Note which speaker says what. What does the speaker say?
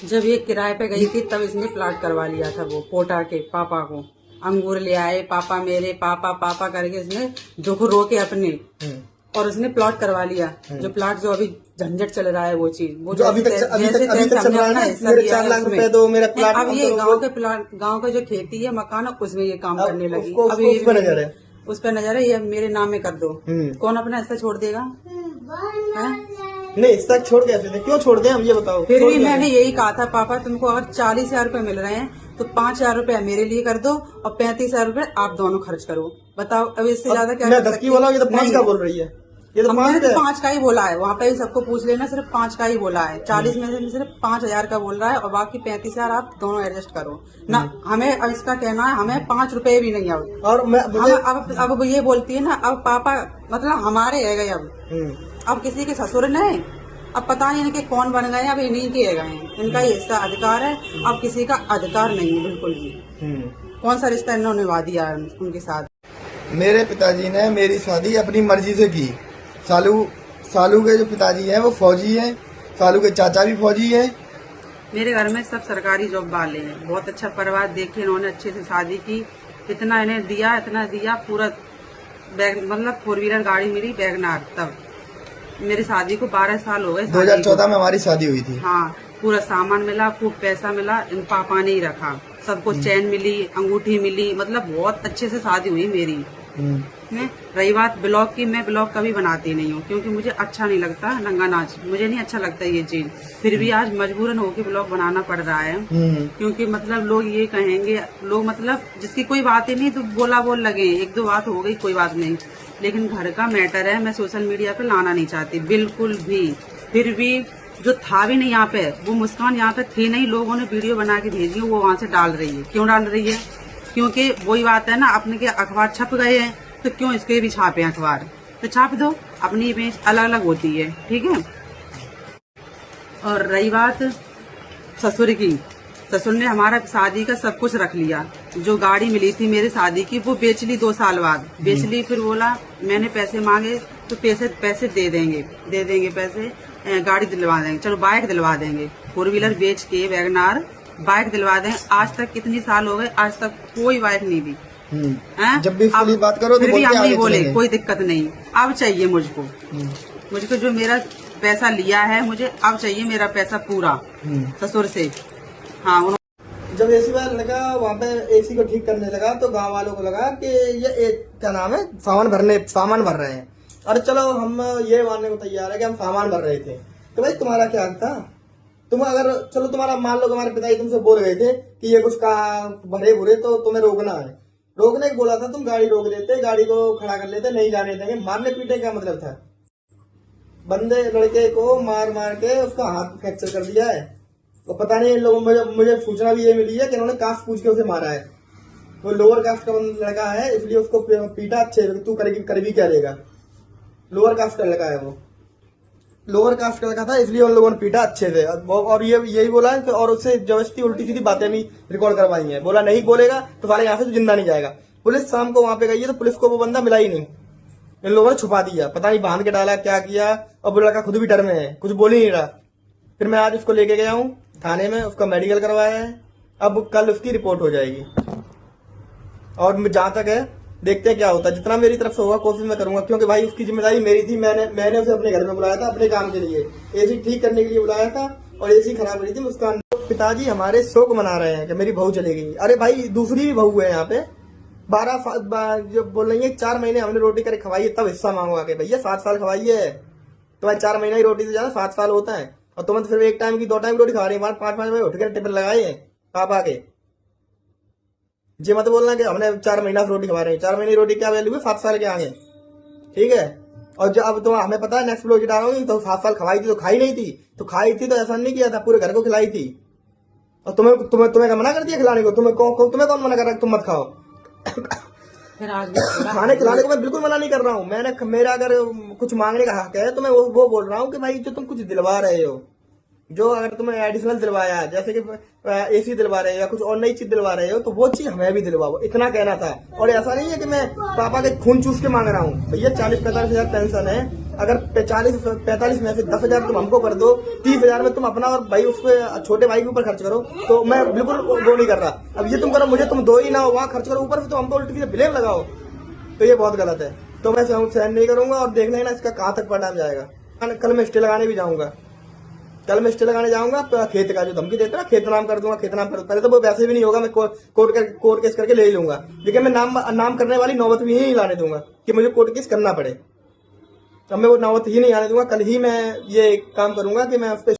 Speaker 1: जब ये किराए पे गई थी तब इसने प्लॉट करवा लिया था, वो पोटा के पापा को अंगूर ले आए, पापा मेरे पापा पापा करके इसने दुख रो के अपने और उसने प्लॉट करवा लिया। जो प्लॉट जो अभी झंझट चल रहा है वो चीज, वो
Speaker 2: जो अभी तक चल रहा है ना, मेरे 4 लाख रुपए दो, मेरा प्लॉट।
Speaker 1: अब ये गांव के प्लॉट, गांव का जो खेती है मकान, उसमें ये काम करने लगी। अब उस पर नजर है, ये मेरे नाम में कर दो। कौन अपना हिस्सा छोड़ देगा?
Speaker 2: नहीं, इस तक छोड़ कैसे थे? क्यों छोड़ दे हम, ये बताओ।
Speaker 1: फिर भी मैंने यही कहा था, पापा तुमको अगर 40,000 रूपए मिल रहे हैं तो 5,000 रूपए मेरे लिए कर दो और 35,000 रूपए आप दोनों खर्च करो। बताओ अब इससे ज्यादा क्या?
Speaker 2: मैं 10 की बोला हूँ, ये तो 5 का बोल रही है। ये तो
Speaker 1: मैंने तो 5 का ही बोला है, वहाँ पे सबको पूछ लेना, सिर्फ 5 का ही बोला है। 40 में से सिर्फ 5,000 का बोल रहा है और बाकी 35,000 आप दोनों एडजस्ट करो ना। हमें अब इसका कहना है हमें 5 रुपए भी नहीं अब। और मैं अब ये बोलती है ना, अब पापा मतलब हमारे है गए अब किसी के ससुर नहीं, अब पता नहीं इनके कौन बन गए, अब इन्हीं के गए, इनका ये हिस्सा अधिकार है, अब किसी का अधिकार नहीं है बिल्कुल भी। कौन सा रिश्ता इन्होंने निभा दिया उनके साथ?
Speaker 2: मेरे पिताजी ने मेरी शादी अपनी मर्जी से की। सालू के जो पिताजी हैं वो फौजी हैं, सालू के चाचा भी फौजी हैं।
Speaker 1: मेरे घर में सब सरकारी जॉब वाले हैं, बहुत अच्छा परिवार देखे इन्होंने, अच्छे से शादी की, इतना इन्हें दिया, इतना दिया, पूरा मतलब 4 व्हीलर गाड़ी मिली वैगनार। तब मेरी शादी को 12 साल हो गए।
Speaker 2: 2014 में हमारी शादी हुई थी।
Speaker 1: हाँ, पूरा सामान मिला, खूब पैसा मिला, इन पापा ने ही रखा, सबको चैन मिली, अंगूठी मिली, मतलब बहुत अच्छे से शादी हुई मेरी। रही बात ब्लॉग की, मैं ब्लॉग कभी बनाती नहीं हूँ क्योंकि मुझे अच्छा नहीं लगता नंगा नाच, मुझे नहीं अच्छा लगता ये चीज। फिर भी आज मजबूरन होकर ब्लॉग बनाना पड़ रहा है क्योंकि मतलब लोग ये कहेंगे, लोग मतलब जिसकी कोई बात ही नहीं तो बोला बोल लगे, 1-2 बात हो गई कोई बात नहीं, लेकिन घर का मैटर है, मैं सोशल मीडिया पे लाना नहीं चाहती बिल्कुल भी। फिर भी जो था भी नहीं यहाँ पे, वो मुस्कान यहाँ पे थी नहीं, लोगों ने वीडियो बना के भेजी, वो वहाँ से डाल रही है। क्यों डाल रही है? क्योंकि वही बात है ना, अपने के अखबार छप गए हैं तो क्यों इसके भी छापे अखबार, तो छाप दो, अपनी इमेज अलग अलग होती है, ठीक है। और रही बात ससुर की, ससुर ने हमारा शादी का सब कुछ रख लिया, जो गाड़ी मिली थी मेरी शादी की वो बेच ली, 2 साल बाद बेच ली। फिर बोला मैंने पैसे मांगे तो पैसे दे देंगे पैसे, गाड़ी दिलवा देंगे, चलो बाइक दिलवा देंगे, 4 व्हीलर बेच के वैगनार बाइक दिलवा देंगे। आज तक कितनी साल हो गए, आज तक कोई बाइक नहीं दी।
Speaker 2: जब भी अब बात करो तो
Speaker 1: हम नहीं बोले कोई दिक्कत नहीं, अब चाहिए मुझको जो मेरा पैसा लिया है, मुझे अब चाहिए मेरा पैसा पूरा ससुर से। हाँ,
Speaker 2: जब एसी वाला लगा वहाँ पे, एसी को ठीक करने लगा तो गांव वालों को लगा कि ये क्या नाम है, सामान भर रहे हैं। अरे चलो हम ये मानने को तैयार है कि हम सामान भर रहे थे, तो भाई तुम्हारा क्या था? तुम अगर चलो तुम्हारा मान लो हमारे पिताजी तुमसे बोल गए थे कि ये कुछ कहा भरे भुरे तो तुम्हें रोकना है, रोकने को बोला था, तुम गाड़ी रोक लेते, गाड़ी को खड़ा कर लेते, नहीं जाने देंगे। मारने पीटने का मतलब था? बंदे लड़के को मार मार के उसका हाथ फ्रैक्चर कर दिया है। तो पता नहीं इन लोगों मुझे सूचना भी ये मिली है कि इन्होंने कास्ट पूछ के उसे मारा है। वो लोअर कास्ट का लड़का है इसलिए उसको पीटा अच्छे, तू कर भी क्या लेगा? लोअर कास्ट का लड़का है, वो लोअर कास्ट का लड़का था इसलिए उन लोगों ने पीटा अच्छे से। और ये यही बोला है और उससे जबरदस्ती उल्टी सीधी बातें भी रिकॉर्ड करवाई हैं। बोला नहीं बोलेगा तो साले यहाँ से जिंदा नहीं जाएगा। पुलिस शाम को वहां पे गई है तो पुलिस को वो बंदा मिला ही नहीं, इन लोगों ने छुपा दिया, पता नहीं बांध के डाला क्या किया। और वो लड़का खुद भी डर में है, कुछ बोल ही नहीं रहा। फिर मैं आज उसको लेके गया हूँ थाने में, उसका मेडिकल करवाया है, अब कल उसकी रिपोर्ट हो जाएगी। और जहां तक है देखते हैं क्या होता है, जितना मेरी तरफ से होगा कोशिश मैं करूंगा, क्योंकि भाई उसकी जिम्मेदारी मेरी थी। मैंने उसे अपने घर में बुलाया था अपने काम के लिए, एसी ठीक करने के लिए बुलाया था और एसी खराब रही थी मुस्कान। पिताजी हमारे शोक मना रहे हैं कि मेरी बहू चली गई। अरे भाई दूसरी भी बहू है यहाँ पे, 12 जो बोल रही है 4 महीने हमने रोटी करके खवाई है, तब हिस्सा मांगो आके। भैया 7 साल खवाई है, तुम्हारे 4 महीने की रोटी से ज्यादा 7 साल होता है। और तुम तो फिर 1 टाइम की 2 टाइम रोटी खा रही है, 5-5 बजे उठ कर टिफिन लगाए हैं पापा के। जी मत बोलना कि हमने 4 महीना से रोटी खवा रहे हैं, 4 महीने रोटी क्या वैल्यू है 7 साल के आगे, ठीक है। और जब अब तो हमें पता है नेक्स्ट ब्लॉग डाल रहा हूँ तो 7 साल खवाई थी तो खाई नहीं थी, तो खाई थी तो ऐसा नहीं किया था, पूरे घर को खिलाई थी। और तुम्हें मना कर दिया खिलाने को? तुम्हें कौन मना कर रहा है तुम मत खाओ? खाने खिलाने को मैं बिल्कुल मना नहीं कर रहा हूँ। मेरा अगर कुछ मांगने का हक है तो मैं वो बोल रहा हूँ कि भाई जो तुम कुछ दिलवा रहे हो, जो अगर तुम्हें एडिशनल दिलवाया है जैसे कि एसी दिलवा रहे हो या कुछ और नई चीज दिलवा रहे हो तो वो चीज हमें भी दिलवाओ, इतना कहना था। और ऐसा नहीं है कि मैं पापा के खून चूस के मांग रहा हूँ। भैया 40-45 हजार पेंशन है, अगर 45 में से 10,000 तुम हमको कर दो, 30,000 में तुम अपना और भाई उस पे छोटे भाई के ऊपर खर्च करो, तो मैं बिल्कुल वो नहीं कर रहा। अब ये तुम करो, मुझे तुम दो ही ना, वहाँ खर्च करो, ऊपर से तुम हमको उल्टी ब्लेम लगाओ, तो ये बहुत गलत है। तो मैं सहन नहीं करूंगा और देख लेना इसका कहाँ तक परिणाम जाएगा। कल मैं स्टे लगाने भी जाऊंगा, कल मैं स्टे लगाने जाऊंगा, तो खेत का जो धमकी देता है ना, खेत नाम कर दूंगा, खेत नाम कर दूंगा। पहले तो वो वैसे भी नहीं होगा, मैं कोर्ट केस करके ले ही लूंगा, लेकिन मैं नाम करने वाली नौबत भी नहीं लाने दूंगा कि मुझे कोर्ट केस करना पड़े। अब मैं वो नौबत ही नहीं आने दूंगा। कल ही मैं ये काम करूंगा कि मैं उस पर